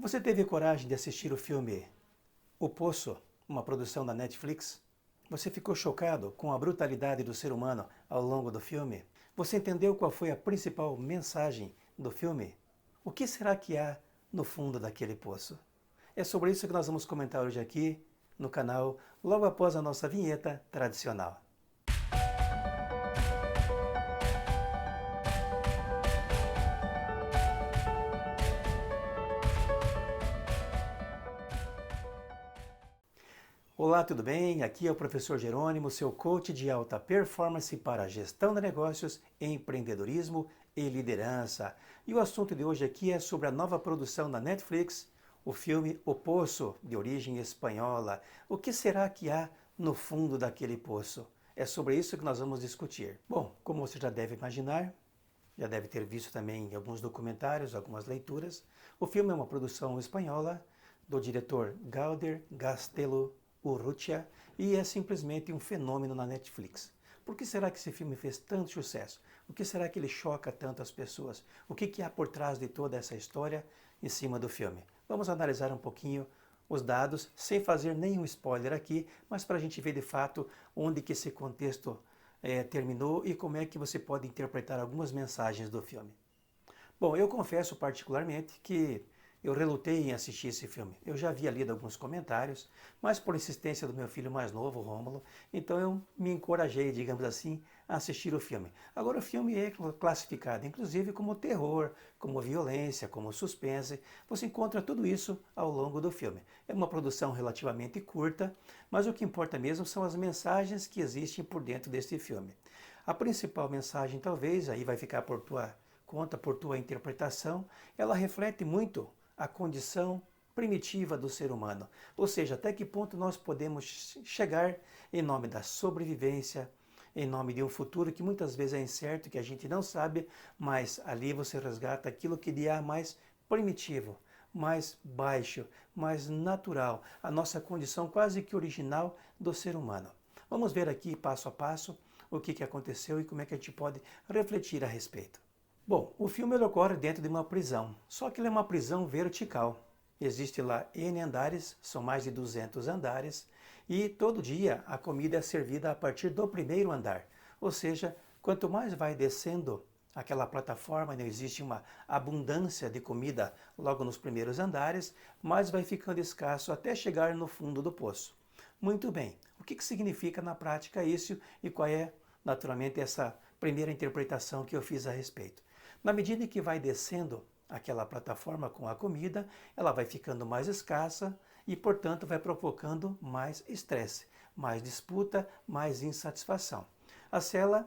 Você teve coragem de assistir o filme O Poço, uma produção da Netflix? Você ficou chocado com a brutalidade do ser humano ao longo do filme? Você entendeu qual foi a principal mensagem do filme? O que será que há no fundo daquele poço? É sobre isso que nós vamos comentar hoje aqui no canal, logo após a nossa vinheta tradicional. Olá, tudo bem? Aqui é o professor Jerônimo, seu coach de alta performance para gestão de negócios, empreendedorismo e liderança. E o assunto de hoje aqui é sobre a nova produção da Netflix, o filme O Poço, de origem espanhola. O que será que há no fundo daquele poço? É sobre isso que nós vamos discutir. Bom, como você já deve imaginar, já deve ter visto também alguns documentários, algumas leituras, o filme é uma produção espanhola do diretor Galder Gastelo Urrutia e é simplesmente um fenômeno na Netflix. Por que será que esse filme fez tanto sucesso? O que será que ele choca tanto as pessoas? O que há por trás de toda essa história em cima do filme? Vamos analisar um pouquinho os dados, sem fazer nenhum spoiler aqui, mas para a gente ver de fato onde que esse contexto terminou e como é que você pode interpretar algumas mensagens do filme. Bom, eu confesso particularmente que eu relutei em assistir esse filme. Eu já havia lido alguns comentários, mas por insistência do meu filho mais novo, Rômulo, então eu me encorajei, digamos assim, a assistir o filme. Agora o filme é classificado inclusive como terror, como violência, como suspense. Você encontra tudo isso ao longo do filme. É uma produção relativamente curta, mas o que importa mesmo são as mensagens que existem por dentro desse filme. A principal mensagem, talvez, aí vai ficar por tua conta, por tua interpretação, ela reflete muito a condição primitiva do ser humano. Ou seja, até que ponto nós podemos chegar em nome da sobrevivência, em nome de um futuro que muitas vezes é incerto, que a gente não sabe, mas ali você resgata aquilo que de há mais primitivo, mais baixo, mais natural, a nossa condição quase que original do ser humano. Vamos ver aqui passo a passo o que aconteceu e como é que a gente pode refletir a respeito. Bom, o filme ocorre dentro de uma prisão, só que ele é uma prisão vertical. Existe lá N andares, são mais de 200 andares, e todo dia a comida é servida a partir do primeiro andar. Ou seja, quanto mais vai descendo aquela plataforma, não existe uma abundância de comida logo nos primeiros andares, mais vai ficando escasso até chegar no fundo do poço. Muito bem, o que significa na prática isso e qual é, naturalmente, essa primeira interpretação que eu fiz a respeito? Na medida que vai descendo aquela plataforma com a comida, ela vai ficando mais escassa e, portanto, vai provocando mais estresse, mais disputa, mais insatisfação. As celas,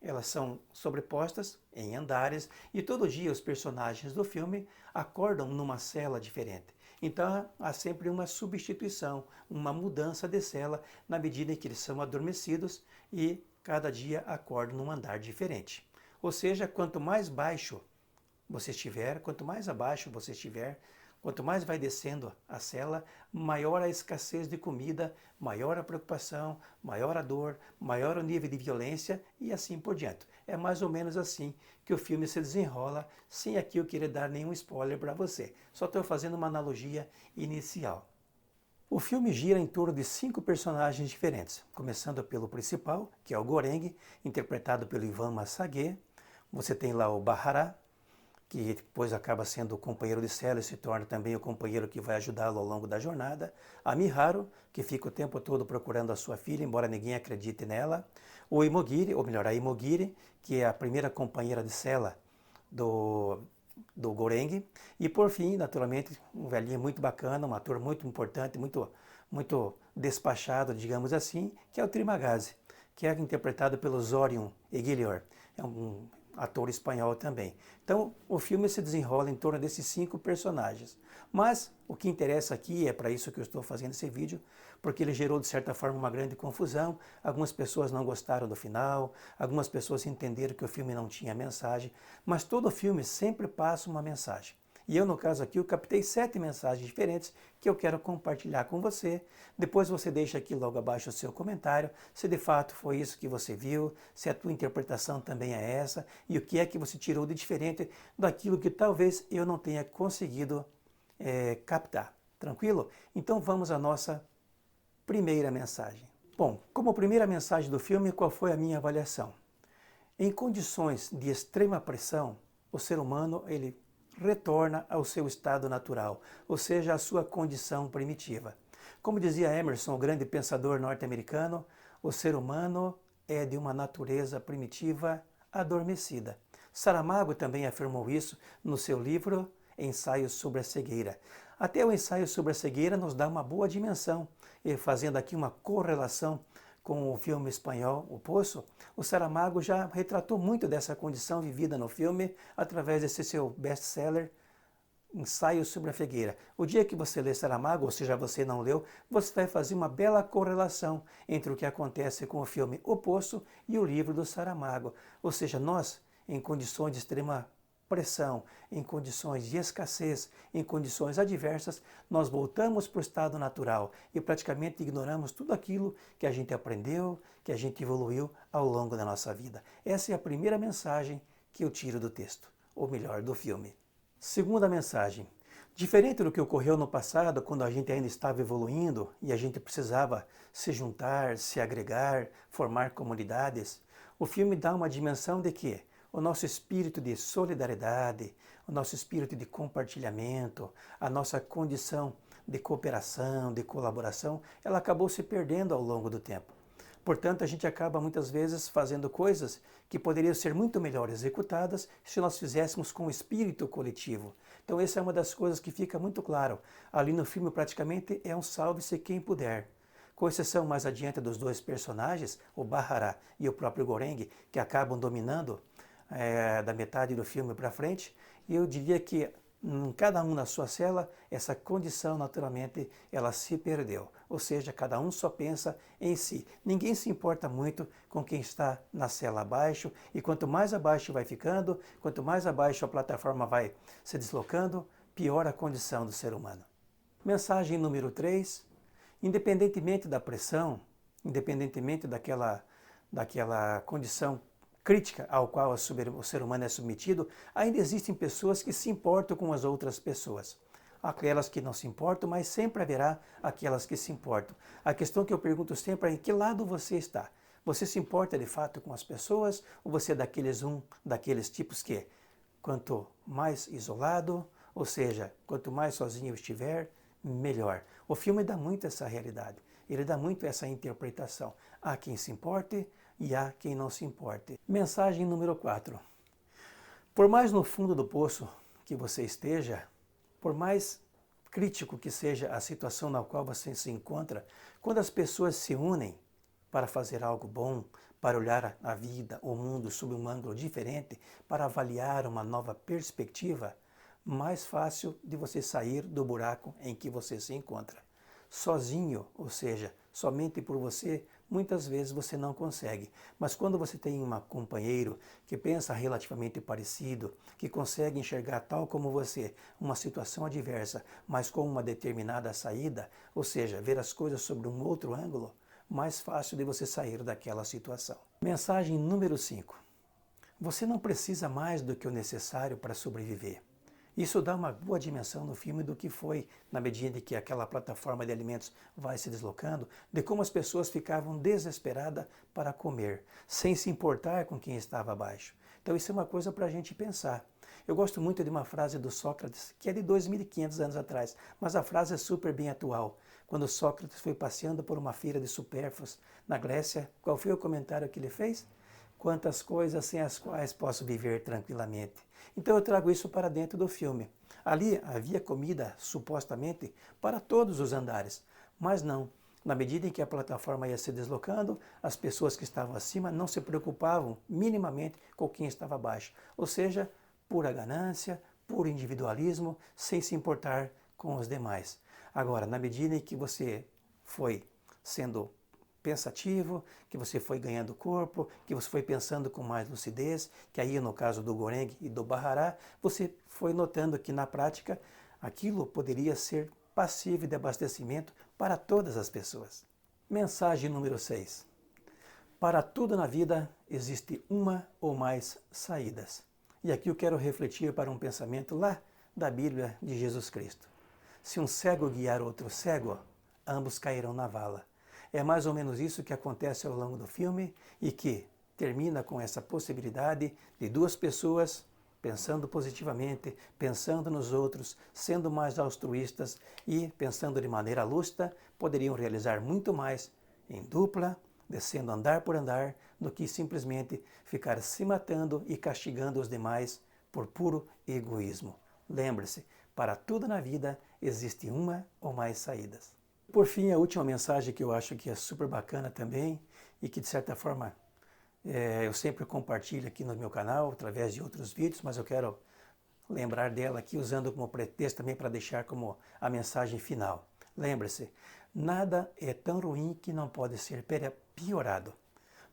elas são sobrepostas em andares e todo dia os personagens do filme acordam numa cela diferente. Então há sempre uma substituição, uma mudança de cela na medida em que eles são adormecidos e cada dia acordam num andar diferente. Ou seja, quanto mais baixo você estiver, quanto mais abaixo você estiver, quanto mais vai descendo a cela, maior a escassez de comida, maior a preocupação, maior a dor, maior o nível de violência e assim por diante. É mais ou menos assim que o filme se desenrola, sem aqui eu querer dar nenhum spoiler para você. Só estou fazendo uma analogia inicial. O filme gira em torno de 5 personagens diferentes, começando pelo principal, que é o Goreng, interpretado pelo Ivan Massaguet. Você tem lá o Bahará, que depois acaba sendo o companheiro de cela e se torna também o companheiro que vai ajudá-lo ao longo da jornada. A Miharu, que fica o tempo todo procurando a sua filha, embora ninguém acredite nela. O Imogiri, ou melhor, a Imogiri, que é a primeira companheira de cela do Goreng. E por fim, naturalmente, um velhinho muito bacana, um ator muito importante, muito despachado, digamos assim, que é o Trimagazi, que é interpretado pelo Zorion Eguilor. É um ator espanhol também. Então, o filme se desenrola em torno desses 5 personagens. Mas o que interessa aqui, é para isso que eu estou fazendo esse vídeo, porque ele gerou de certa forma uma grande confusão. Algumas pessoas não gostaram do final, algumas pessoas entenderam que o filme não tinha mensagem, mas todo filme sempre passa uma mensagem. E eu, no caso aqui, eu captei 7 mensagens diferentes que eu quero compartilhar com você. Depois você deixa aqui logo abaixo o seu comentário, se de fato foi isso que você viu, se a tua interpretação também é essa, e o que é que você tirou de diferente daquilo que talvez eu não tenha conseguido captar. Tranquilo? Então vamos à nossa primeira mensagem. Bom, como primeira mensagem do filme, qual foi a minha avaliação? Em condições de extrema pressão, o ser humano ele retorna ao seu estado natural, ou seja, à sua condição primitiva. Como dizia Emerson, o grande pensador norte-americano, o ser humano é de uma natureza primitiva adormecida. Saramago também afirmou isso no seu livro Ensaio sobre a Cegueira. Até o ensaio sobre a cegueira nos dá uma boa dimensão, e fazendo aqui uma correlação com o filme espanhol O Poço, o Saramago já retratou muito dessa condição vivida no filme através desse seu best-seller Ensaio sobre a Cegueira. O dia que você lê Saramago, ou seja, você não leu, você vai fazer uma bela correlação entre o que acontece com o filme O Poço e o livro do Saramago. Ou seja, nós, em condições de extrema pressão, em condições de escassez, em condições adversas, nós voltamos para o estado natural e praticamente ignoramos tudo aquilo que a gente aprendeu, que a gente evoluiu ao longo da nossa vida. Essa é a primeira mensagem que eu tiro do texto, ou melhor, do filme. Segunda mensagem. Diferente do que ocorreu no passado, quando a gente ainda estava evoluindo e a gente precisava se juntar, se agregar, formar comunidades, o filme dá uma dimensão de que o nosso espírito de solidariedade, o nosso espírito de compartilhamento, a nossa condição de cooperação, de colaboração, ela acabou se perdendo ao longo do tempo. Portanto, a gente acaba muitas vezes fazendo coisas que poderiam ser muito melhor executadas se nós fizéssemos com o espírito coletivo. Então essa é uma das coisas que fica muito claro. Ali no filme praticamente é um salve-se quem puder. Com exceção mais adiante dos dois personagens, o Bahará e o próprio Goreng, que acabam dominando da metade do filme para frente, eu diria que cada um na sua cela, essa condição naturalmente ela se perdeu. Ou seja, cada um só pensa em si. Ninguém se importa muito com quem está na cela abaixo, e quanto mais abaixo vai ficando, quanto mais abaixo a plataforma vai se deslocando, pior a condição do ser humano. Mensagem número 3. Independentemente da pressão, independentemente daquela condição crítica ao qual o ser humano é submetido, ainda existem pessoas que se importam com as outras pessoas. Aquelas que não se importam, mas sempre haverá aquelas que se importam. A questão que eu pergunto sempre é em que lado você está? Você se importa de fato com as pessoas ou você é daqueles tipos que, quanto mais isolado, ou seja, quanto mais sozinho eu estiver, melhor. O filme dá muito essa realidade, ele dá muito essa interpretação. Há quem se importe e há quem não se importe. Mensagem número 4. Por mais no fundo do poço que você esteja, por mais crítico que seja a situação na qual você se encontra, quando as pessoas se unem para fazer algo bom, para olhar a vida, o mundo sob um ângulo diferente, para avaliar uma nova perspectiva, mais fácil de você sair do buraco em que você se encontra. Sozinho, ou seja, somente por você, muitas vezes você não consegue. Mas quando você tem um companheiro que pensa relativamente parecido, que consegue enxergar tal como você uma situação adversa, mas com uma determinada saída, ou seja, ver as coisas sobre um outro ângulo, mais fácil de você sair daquela situação. Mensagem número 5. Você não precisa mais do que o necessário para sobreviver. Isso dá uma boa dimensão no filme do que foi, na medida que aquela plataforma de alimentos vai se deslocando, de como as pessoas ficavam desesperadas para comer, sem se importar com quem estava abaixo. Então isso é uma coisa para a gente pensar. Eu gosto muito de uma frase do Sócrates, que é de 2.500 anos atrás, mas a frase é super bem atual. Quando Sócrates foi passeando por uma feira de supérfluos na Grécia, qual foi o comentário que ele fez? Quantas coisas sem as quais posso viver tranquilamente. Então eu trago isso para dentro do filme. Ali havia comida, supostamente, para todos os andares, mas não. Na medida em que a plataforma ia se deslocando, as pessoas que estavam acima não se preocupavam minimamente com quem estava abaixo. Ou seja, pura ganância, puro individualismo, sem se importar com os demais. Agora, na medida em que você foi sendo pensativo, que você foi ganhando corpo, que você foi pensando com mais lucidez, que aí no caso do Goreng e do Bahará, você foi notando que na prática aquilo poderia ser passível de abastecimento para todas as pessoas. Mensagem número 6. Para tudo na vida existe uma ou mais saídas. E aqui eu quero refletir para um pensamento lá da Bíblia de Jesus Cristo. Se um cego guiar outro cego, ambos cairão na vala. É mais ou menos isso que acontece ao longo do filme e que termina com essa possibilidade de duas pessoas pensando positivamente, pensando nos outros, sendo mais altruístas e pensando de maneira lúcida, poderiam realizar muito mais em dupla, descendo andar por andar, do que simplesmente ficar se matando e castigando os demais por puro egoísmo. Lembre-se, para tudo na vida existe uma ou mais saídas. Por fim, a última mensagem que eu acho que é super bacana também e que de certa forma eu sempre compartilho aqui no meu canal através de outros vídeos, mas eu quero lembrar dela aqui usando como pretexto também para deixar como a mensagem final. Lembre-se, nada é tão ruim que não pode ser piorado,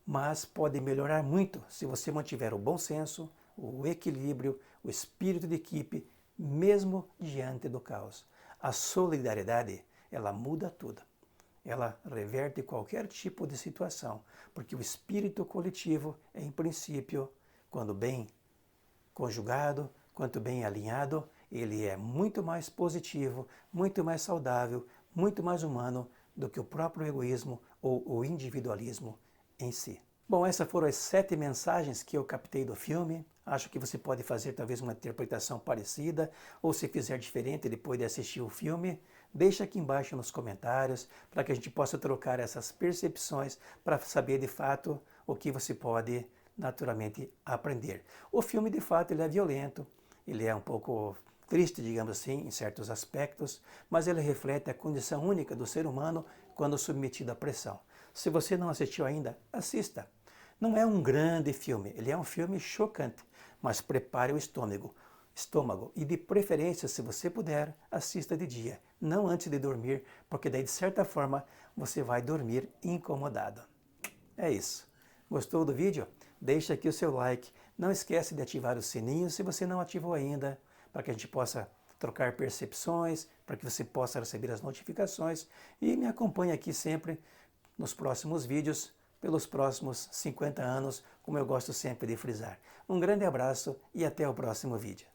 mas pode melhorar muito se você mantiver o bom senso, o equilíbrio, o espírito de equipe, mesmo diante do caos. A solidariedade, ela muda tudo. Ela reverte qualquer tipo de situação, porque o espírito coletivo é, em princípio, quando bem conjugado, quanto bem alinhado, ele é muito mais positivo, muito mais saudável, muito mais humano do que o próprio egoísmo ou o individualismo em si. Bom, essas foram as 7 mensagens que eu captei do filme. Acho que você pode fazer talvez uma interpretação parecida, ou se fizer diferente depois de assistir o filme, deixa aqui embaixo nos comentários para que a gente possa trocar essas percepções para saber de fato o que você pode naturalmente aprender. O filme de fato ele é violento, ele é um pouco triste, digamos assim, em certos aspectos, mas ele reflete a condição única do ser humano quando submetido à pressão. Se você não assistiu ainda, assista. Não é um grande filme, ele é um filme chocante, mas prepare o estômago e de preferência, se você puder, assista de dia, não antes de dormir, porque daí de certa forma você vai dormir incomodado. É isso. Gostou do vídeo? Deixa aqui o seu like. Não esquece de ativar o sininho se você não ativou ainda, para que a gente possa trocar percepções, para que você possa receber as notificações e me acompanhe aqui sempre nos próximos vídeos, pelos próximos 50 anos, como eu gosto sempre de frisar. Um grande abraço e até o próximo vídeo.